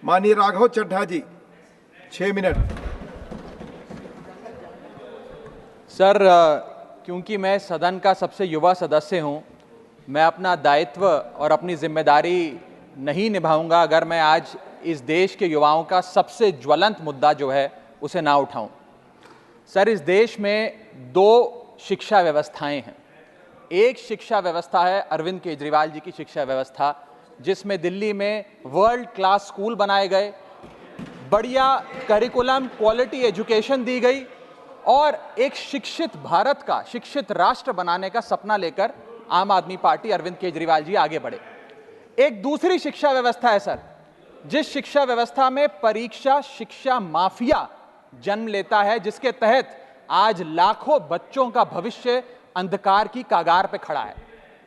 माननीय राघव चड्ढा जी 6 minute. Sir, क्योंकि मैं सदन का सबसे युवा सदस्य हूं, मैं अपना दायित्व और अपनी जिम्मेदारी नहीं निभाऊंगा अगर मैं आज इस देश के युवाओं का सबसे ज्वलंत मुद्दा जो है उसे ना उठाऊं। सर, इस देश में दो शिक्षा व्यवस्थाएं हैं। एक शिक्षा व्यवस्था है अरविंद केजरीवाल जी की शिक्षा व्यवस्था, जिसमें दिल्ली में वर्ल्ड क्लास स्कूल बनाए गए, बढ़िया करिकुलम, क्वालिटी एजुकेशन दी गई और एक शिक्षित भारत का, शिक्षित राष्ट्र बनाने का सपना लेकर आम आदमी पार्टी, अरविंद केजरीवाल जी आगे बढ़े। एक दूसरी शिक्षा व्यवस्था है सर, जिस शिक्षा व्यवस्था में परीक्षा शिक्षा माफिया जन्म लेता है, जिसके तहत आज लाखों बच्चों का भविष्य अंधकार की कागार पे खड़ा है।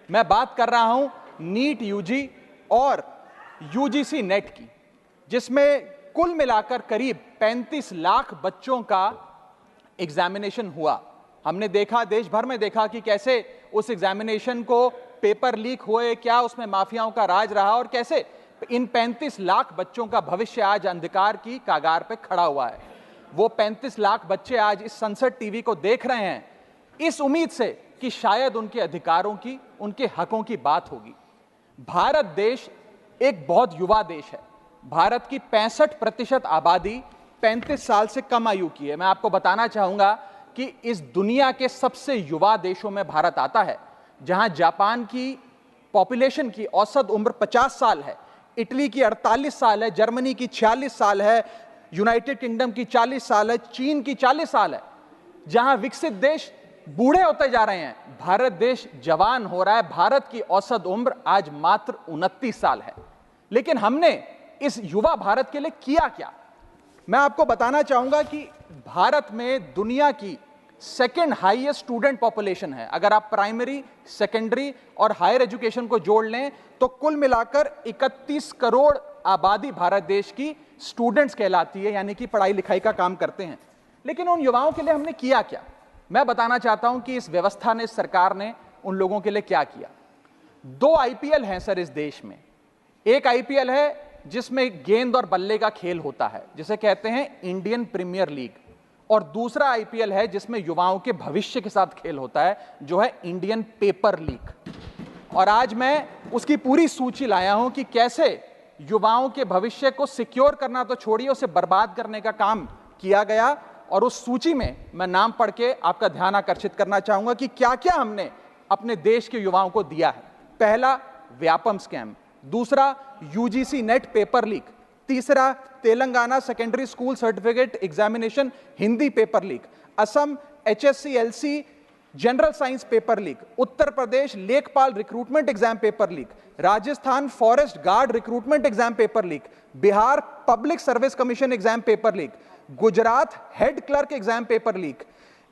मैं बात कर रहा हूं नीट यूजी और यूजीसी नेट की, जिसमें कुल मिलाकर करीब 35 लाख बच्चों का एग्जामिनेशन हुआ। हमने देखा, देश भर में देखा कि कैसे उस एग्जामिनेशन को पेपर लीक हुए, क्या उसमें माफियाओं का राज रहा और कैसे इन 35 लाख बच्चों का भविष्य आज अंधकार की कागार पे खड़ा हुआ है। वो 35 लाख बच्चे आज इस संसद टीवी को देख रहे हैं इस उम्मीद से कि शायद उनके अधिकारों की, उनके हकों की बात होगी। भारत देश एक बहुत युवा देश है। भारत की 65% आबादी 35 साल से कम आयु की है। मैं आपको बताना चाहूंगा कि इस दुनिया के सबसे युवा देशों में भारत आता है, जहां जापान की पॉपुलेशन की औसत उम्र 50 साल है, इटली की 48 साल है, जर्मनी की 46 साल है, यूनाइटेड किंगडम की 40 साल है, चीन की 40 साल है। जहां विकसित देश बूढ़े होते जा रहे हैं, भारत देश जवान हो रहा है। भारत की औसत उम्र आज मात्र 29 साल है। लेकिन हमने इस युवा भारत के लिए किया क्या? मैं आपको बताना चाहूंगा कि भारत में दुनिया की सेकेंड हाईएस्ट स्टूडेंट पॉपुलेशन है। अगर आप प्राइमरी, सेकेंडरी और हायर एजुकेशन को जोड़ लें तो कुल मिलाकर 31 करोड़ आबादी भारत देश की स्टूडेंट्स कहलाती है, यानी कि पढ़ाई लिखाई का काम करते हैं। लेकिन उन युवाओं के लिए हमने किया क्या? मैं बताना चाहता हूं कि इस व्यवस्था ने, सरकार ने उन लोगों के लिए क्या किया। 2 आईपीएल हैं सर इस देश में। एक आईपीएल है जिसमें गेंद और बल्ले का खेल होता है, जिसे कहते हैं इंडियन प्रीमियर लीग, और दूसरा आईपीएल है जिसमें युवाओं के भविष्य के साथ खेल होता है, जो है इंडियन पेपर लीग। और आज मैं उसकी पूरी सूची लाया हूं कि कैसे युवाओं के भविष्य को सिक्योर करना तो छोड़िए, उसे बर्बाद करने का काम किया गया। और उस सूची में मैं नाम पढ़ के आपका ध्यान आकर्षित करना चाहूंगा कि क्या क्या हमने अपने देश के युवाओं को दिया है। पहला, व्यापम स्कैम। दूसरा, यूजीसी नेट पेपर लीक। तीसरा, Telangana secondary school certificate examination Hindi paper leak. Assam HSC-LC general science paper leak. Uttar Pradesh लेखपाल recruitment exam paper leak. Rajasthan forest guard recruitment exam paper leak. Bihar public service commission exam paper leak. Gujarat head clerk exam paper leak.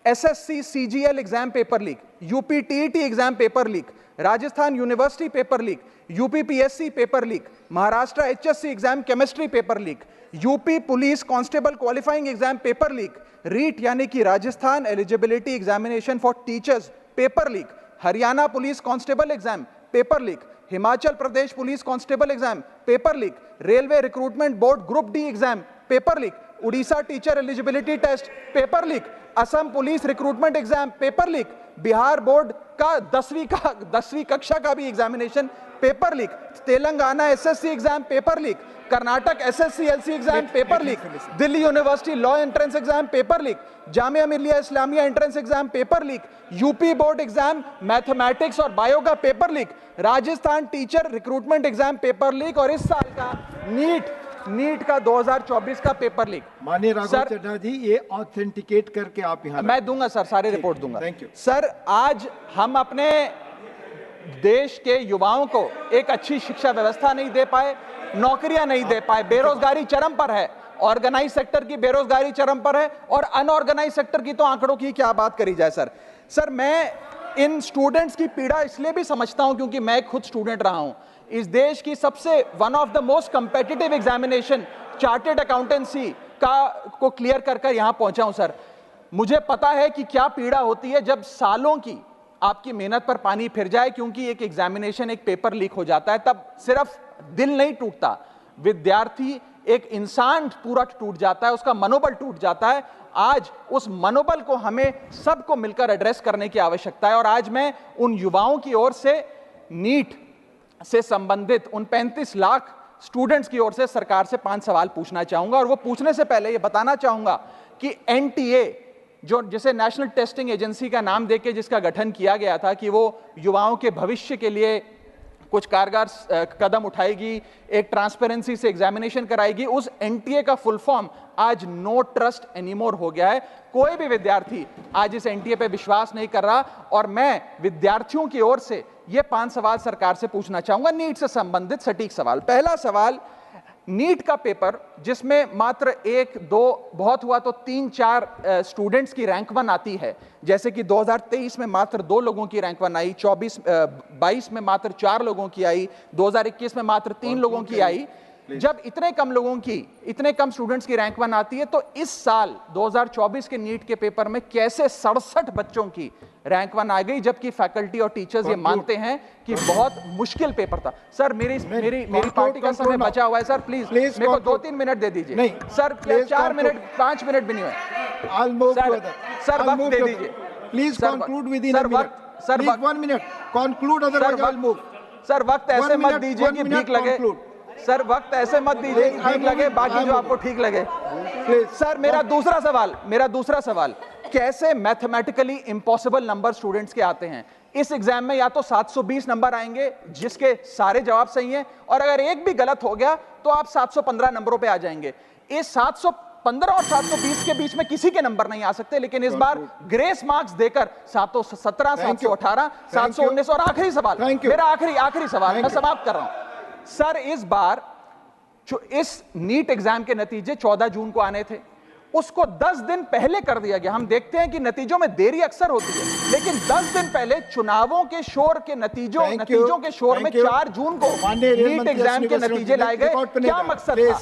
SSC CGL exam paper leak. UP TET exam paper leak. Rajasthan university paper leak. UP PSC paper leak. Maharashtra HSC exam chemistry paper leak. UP police constable qualifying exam paper leak. REET यानी कि Rajasthan eligibility examination for teachers paper leak. Haryana police constable exam paper leak. Himachal Pradesh police constable exam paper leak. Railway recruitment board group D exam paper leak. Orissa teacher eligibility test paper leak. Assam police recruitment exam paper leak. Bihar board का 10वीं कक्षा का भी examination paper leak. Telangana SSC exam paper leak. Karnataka SSC-LC exam paper leak. Delhi university law entrance exam paper leak. Jamia Millia Islamia entrance exam paper leak. UP board exam mathematics और bio का paper leak. Rajasthan teacher recruitment exam paper leak. और इस साल का NEET का 2024 का paper leak. माननीय राघव चड्ढा जी, ये ऑथेंटिकेट करके आप यहाँ मैं दूंगा सर, सारी रिपोर्ट दूंगा। थैंक यू सर, आज हम अपने देश के युवाओं को एक अच्छी शिक्षा व्यवस्था नहीं दे पाए, नौकरियां नहीं दे पाए, बेरोजगारी चरम पर है, ऑर्गेनाइज सेक्टर की बेरोजगारी चरम पर है और अनऑर्गेनाइज सेक्टर की तो आंकड़ों की क्या बात करी जाए। सर मैं इन स्टूडेंट्स की पीड़ा इसलिए भी समझता हूं क्योंकि मैं खुद स्टूडेंट रहा हूं। इस देश की सबसे one of the most competitive examination chartered accountancy को क्लियर कर यहां पहुंचा हूं। सर, मुझे पता है कि क्या पीड़ा होती है जब सालों की आपकी मेहनत पर पानी फिर जाए क्योंकि एक एग्जामिनेशन, एक पेपर लीक हो जाता है। तब सिर्फ दिल नहीं टूटता, विद्यार्थी एक इंसान पूरा टूट जाता है, उसका मनोबल टूट जाता है। आज उस मनोबल को हमें सबको मिलकर एड्रेस करने की आवश्यकता है। और आज मैं उन युवाओं की ओर से नीट से संबंधित उन 35 लाख स्टूडेंट्स की ओर से सरकार से 5 सवाल पूछना चाहूंगा। और वो पूछने से पहले ये बताना चाहूंगा कि एनटीए, जो जिसे नेशनल टेस्टिंग एजेंसी का नाम देके जिसका गठन किया गया था कि वो युवाओं के भविष्य के लिए कुछ कारगर कदम उठाएगी, एक ट्रांसपेरेंसी से एग्जामिनेशन कराएगी, उस एनटीए का फुल फॉर्म आज नो ट्रस्ट एनीमोर हो गया है। कोई भी विद्यार्थी आज इस एनटीए पे विश्वास नहीं कर रहा। और मैं विद्यार्थियों की ओर से ये 5 सवाल सरकार से पूछना चाहूंगा, नीट से संबंधित सटीक सवाल। पहला सवाल, नीट का पेपर जिसमें मात्र 1-2 बहुत हुआ तो 3-4 स्टूडेंट्स की रैंक 1 आती है, जैसे कि 2023 में मात्र 2 लोगों की रैंक 1 आई, 22 में मात्र 4 लोगों की आई, 2021 में मात्र 3 लोगों की आई। जब इतने कम स्टूडेंट्स की रैंक 1 आती है, तो इस साल 2024 के नीट के पेपर में कैसे 67 बच्चों की रैंक 1 आ गई, जबकि फैकल्टी और टीचर्स ये मानते हैं कि बहुत मुश्किल पेपर था। सर मेरी पार्टी का समय बचा हुआ है सर, प्लीज मेरे को 2-3 मिनट दे दीजिए। नहीं सर, 4 मिनट 5 मिनट भी नहीं हुए सर, वक्त दे दीजिए please. Conclude with in sir 1 minute conclude, otherwise I will move. Sir वक्त ऐसे मत दीजिए कि ठीक लगे सर, वक्त ऐसे मत दीजिए कि ठीक लगे, बाकी जो आपको ठीक लगे। सर मेरा दूसरा सवाल, कैसे मैथमेटिकली इम्पॉसिबल नंबर स्टूडेंट्स के आते हैं? इस एग्जाम में या तो 720 नंबर आएंगे जिसके सारे जवाब सही हैं, और अगर एक भी गलत हो गया तो आप 715 नंबरों पे आ जाएंगे। इस 715 और 720 के बीच में किसी के नंबर नहीं आ सकते। लेकिन इस बार ग्रेस मार्क्स देकर 717, 718, 719। और आखिरी सवाल, मेरा आखिरी सवाल, मैं समाप्त कर रहा हूं सर। इस बार जो इस नीट एग्जाम के नतीजे 14 जून को आने थे, उसको 10 दिन पहले कर दिया गया। हम देखते हैं कि नतीजों में देरी अक्सर होती है, लेकिन 10 दिन पहले चुनावों के शोर के नतीजों के शोर में 4 जून को नीट एग्जाम के नतीजे लाए गए। क्या मकसद था?